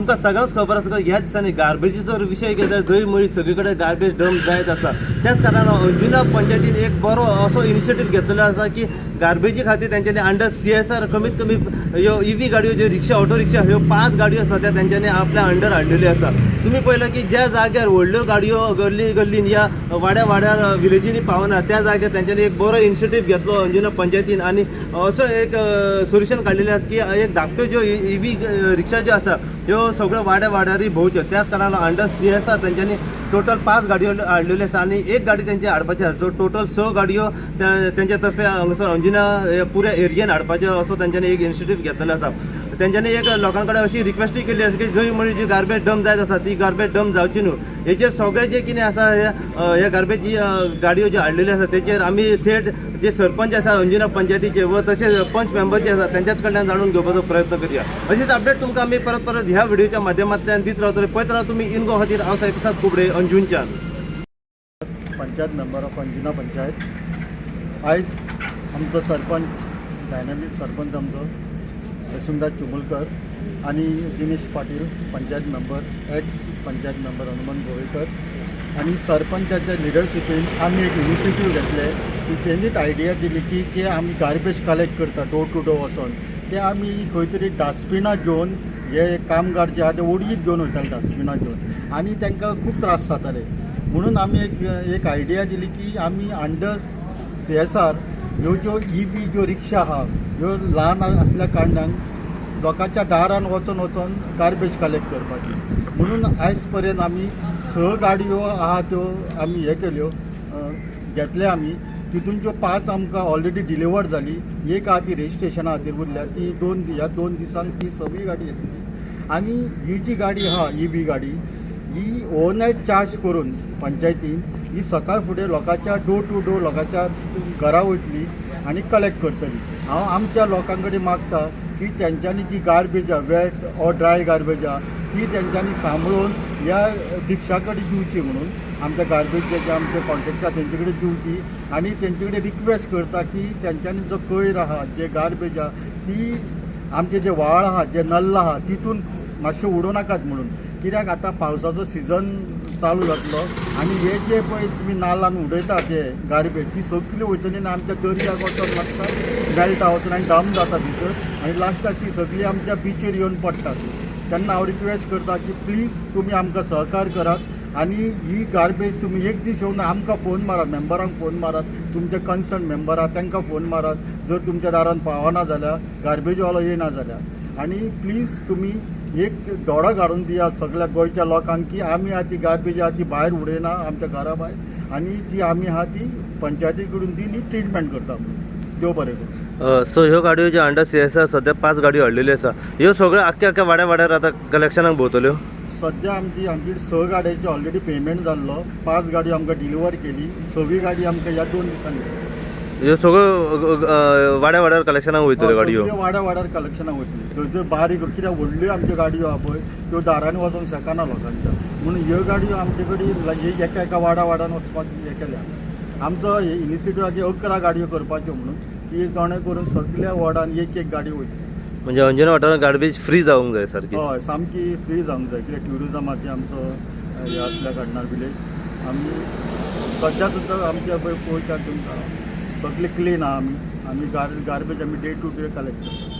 तुमकां सगळ्यांच खबर आसा ह्या दिसांनी गार्बेजीचो विशय घेतल्यार जंय मळी सगळे कडेन गार्बेज डंप जायत आसा। त्याच कारणान अंजुना पंचायतीन एक बरो असो इनिशिएटीव घेतलेलो आसा की गार्बेजी खातीर तेंच्यांनी अंडर CSR कमीत कमी ह्यो EV गाडयो ज्यो रिक्षा ऑटो रिक्षा ह्यो 5 गाडयो आसा त्या तेंच्यांनी आपल्या अंडर हाडलेल्यो आसा। तुम्ही पळयलां की ज्या जाग्यार व्हडल्यो गाडयो गल्ली गल्लीन या वाड्या वाड्यार विलेजींनी पावना त्या जाग्यार तेंच्यांनी एक बरो इनिशिएटीव घेतलो अंजुना पंचायतीन आणि असो एक सोल्युशन काडलेलें आसा की एक धाकट्यो ज्यो EV रिक्षा ज्यो आसा ह्यो सगळ्यो वाड्या वाड्यारी भोंवच्यो। त्याच कारणान अंडर CSR तेंच्यांनी टोटल 5 गाडयो हाडलेल्यो आसा आणि एक गाडी तेंचे हाडपाची आसा। सो टोटल 6 गाडयो तेंच्या तर्फे हांगासर अंजुना पुऱ्या एरियेन हाडपाच्यो असो तेंच्यांनी एक इनिशिएटीव घेतलेलो आसा। तेंच्यांनी एक लोकां कडेन अशी रिक्वेस्टूय केल्ली आसा की जंय म्हळ्यार जी गार्बेज डंप जायत आसा ती गार्बेज डंप जावची न्हू। हेचेर सगळे जे कितें आसा ह्या गार्बेज गाडयो ज्यो हाडलेल्यो आसा तेचेर आमी थेट जे सरपंच आसा अंजुना पंचायतीचे व तशेंच पंच मेंबर जे आसा तेंच्याच कडल्यान जाणून घेवपाचो प्रयत्न करया। अशीच अपडेट तुमकां आमी परत परत ह्या व्हिडिओच्या माध्यमांतल्यान दित रावतले। पळयत राव तुमी इन गो खातीर हांव साईप्रसाद कुबडे अंजुनच्यान। Panchayat member of Anjuna panchayat. आयज आमचो सरपंच डायनामीक सरपंच आमचो लक्ष्मीदास चुमुलकर आणि Dinesh Patil panchayat member ex panchayat member Hanumant Govekar आणि सरपंचाच्या लिडरशिपीन आमी एक इनिशिएटीव घेतले की तेणीच आयडिया दिली की जे आमी गार्बेज कलेक्ट करता डोर टू डोर वचून ते आमी खंय तरी डस्टबिनां घेवन जे कामगार जे आहा ते ओडीत घेवन वयताले डस्टबिनां घेवन आणि तांकां खूब त्रास जाताले। म्हणून आमी एक आयडिया दिली की आमी अंडर CSR ह्यो ज्यो EV ज्यो रिक्षा आहा ह्यो ल्हान आसल्या कारणान लोकांच्या दारान वचून वचून गार्बेज कलेक्ट करपाची। म्हणून आयज पर्यंत आमी 6 गाडयो आहा त्यो आमी हे केल्यो घेतले आमी। तितून ज्यो 5 आमकां ऑलरेडी डिलिव्हर जाली, एक आहा ती रेजिस्ट्रेशना खातीर उरल्या ती ह्या 2 दिसांक ती सगळी गाडी येतली। आणि ही जी गाडी आहा EV गाडी ही ओवरनायट चार्ज करून पंचायतीन ही सकाळ फुडें लोकांच्या डोर टू डोर लोकांच्या घरा वयतली आणि कलेक्ट करतली। हांव आमच्या लोकां कडेन मागता की तेंच्यांनी जी गार्बेज आहा वेट ऑर ड्राय गार्बेज आहा ती तेंच्यांनी सांबाळून ह्या रिक्षा कडेन दिवची म्हणून आमच्या गार्बेज जे आमचे कॉन्ट्रॅक्टर तेंचे कडेन दिवची आणि तेंचे कडेन रिक्वेस्ट करता की तेंच्यांनी जो कोयर आहा जे गार्बेज आहा ती आमचे जे व्हाळ आहा जे नल्ल आहा तितून मातशें उडोव नाकात म्हणून। कित्याक आतां पावसाचो सिजन चालू जातलो आणि हे जे पळय तुमी नाल्लान उडयता ते गार्बेज ती सगळी वयतली आनी आमच्या दर्याक वचून लागता मेल्टा वचून आनी डम जाता भितर आनी लास्टाक ती सगळी आमच्या बिचेर येवन पडटात। तेन्ना हांव रिक्वेस्ट करता की प्लीज तुमी आमकां सहकार करात आणि ही गार्बेज तुमी एक दीस येवन आमकां फोन मारात, मेंबरांक फोन मारात, तुमचे कन्सर्न मेंबर आहा तांकां फोन मारात जर तुमच्या दारान पावना जाल्यार गार्बेजवालो येना जाल्यार। आणि प्लीज तुमी एक दोडो काडून दिया सगळ्या गोंयच्या लोकांक की आमी आहा ती गार्बेज आहा ती भायर उडयना आमच्या घरा भायर आणि जी आमी आहा ती पंचायती कडून ती न्ही ट्रिटमेंट करता म्हणून। देव बरें करूं। सो ह्यो गाडयो ज्यो अंडर CSR सद्या 5 गाडयो हाडलेल्यो आसा ह्यो सगळ्यो आख्या वाड्या वाड्यार आतां कलेक्शनाक भोंवतल्यो। सद्या आमची 6 गाडयांची ऑलरेडी पेमेंट जाल्लो, 5 गाडयो आमकां डिलिव्हर केली, 6वी गाडी आमकां ह्या 2 दिसांनी ह्यो सगळ्यो वाड्या वाड्यार कलेक्शनाक वयतल्यो गाडयो। वाड्या वाड्यार कलेक्शनाक वयतली थंयसर बारीक कित्याक व्हडल्यो आमच्यो गाडयो आहा पळय त्यो दारांनी वचून शकना लोकांच्या म्हणून ह्यो गाडयो आमचे कडेन एका वाड्या वाड्यान वचपाक हे केल्या। आमचो इनिशिएटीव आहा की 11 गाडयो करपाच्यो म्हणून ती जणे करून सगळ्या वॉर्डान एक गाडी वयतली। म्हणजे अंजुना वाठारांत गार्बेज फ्री जावंक जाय सारकी। हय सामकी फ्री जावंक जाय कित्याक ट्युरिजमाचे आमचो हे आसल्या कारणान विलेज आमी सद्या सुद्दां आमच्या पळय पळयशात तुमकां सगळें क्लीन आहा आमी गार्बेज आमी डे टू डे कलेक्ट करता।